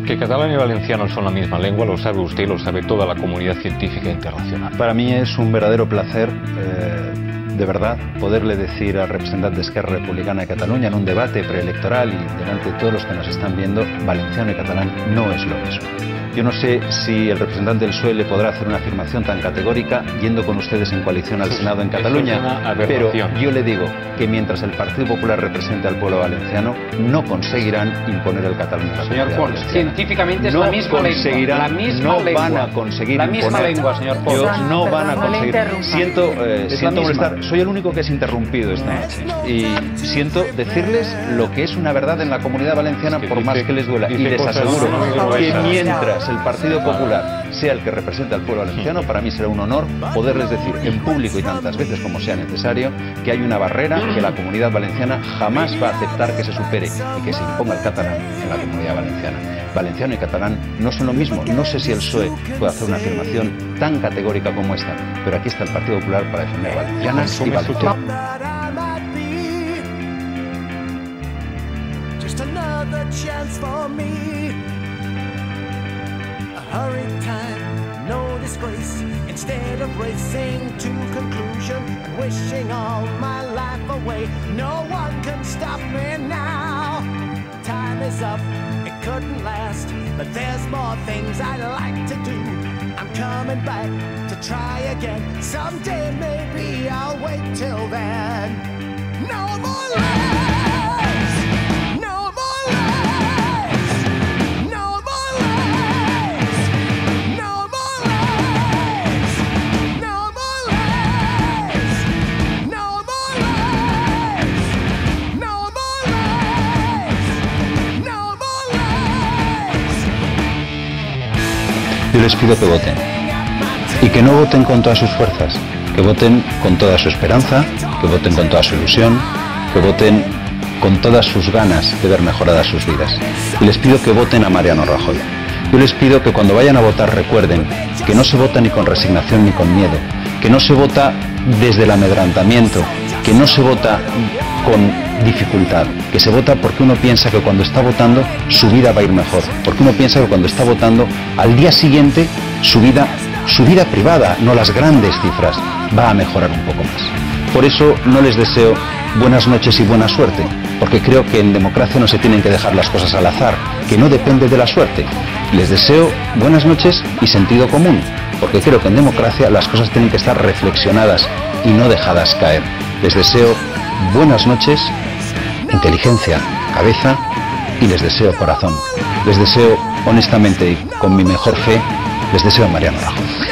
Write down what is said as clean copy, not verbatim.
Que catalán y valenciano son la misma lengua, lo sabe usted y lo sabe toda la comunidad científica internacional. Para mí es un verdadero placer, de verdad, poderle decir al representante de Esquerra Republicana de Cataluña en un debate preelectoral y delante de todos los que nos están viendo, valenciano y catalán no es lo mismo. Yo no sé si el representante del PSOE le podrá hacer una afirmación tan categórica yendo con ustedes en coalición al Senado en Cataluña, pero yo le digo que mientras el Partido Popular represente al pueblo valenciano, no conseguirán imponer el catalán. Señor Pons, científicamente es la misma lengua. La misma lengua. Van a conseguir la misma imponer, lengua, señor Pons. No van a conseguir. Siento molestar. Soy el único que es interrumpido esta noche. Y siento decirles lo que es una verdad en la comunidad valenciana, por más que les duela. Y les aseguro que mientras el Partido Popular sea el que represente al pueblo valenciano, para mí será un honor poderles decir en público y tantas veces como sea necesario que hay una barrera que la comunidad valenciana jamás va a aceptar que se supere y que se imponga el catalán en la comunidad valenciana. Valenciano y catalán no son lo mismo. No sé si el PSOE puede hacer una afirmación tan categórica como esta, pero aquí está el Partido Popular para defender valencianas y valencianos. Hurried time, no disgrace. Instead of racing to conclusion and wishing all my life away, no one can stop me now. Time is up, it couldn't last, but there's more things I'd like to do. I'm coming back to try again. Someday maybe I'll wait till then. No more lies, no more lies, no more lies, no more lies, no more lies, no more lies, no more lies, no more lies. Yo les pido que voten y que no voten con todas sus fuerzas, que voten con toda su esperanza, que voten con toda su ilusión, que voten con todas sus ganas de ver mejoradas sus vidas. Y les pido que voten a Mariano Rajoy. Yo les pido que cuando vayan a votar recuerden que no se vota ni con resignación ni con miedo, que no se vota desde el amedrentamiento, que no se vota con dificultad, que se vota porque uno piensa que cuando está votando su vida va a ir mejor, porque uno piensa que cuando está votando al día siguiente su vida privada, no las grandes cifras, va a mejorar un poco más. Por eso no les deseo buenas noches y buena suerte, porque creo que en democracia no se tienen que dejar las cosas al azar, que no depende de la suerte. Les deseo buenas noches y sentido común, porque creo que en democracia las cosas tienen que estar reflexionadas y no dejadas caer. Les deseo buenas noches, inteligencia, cabeza, y les deseo corazón. Les deseo honestamente y con mi mejor fe, les deseo a Mariano Rajoy.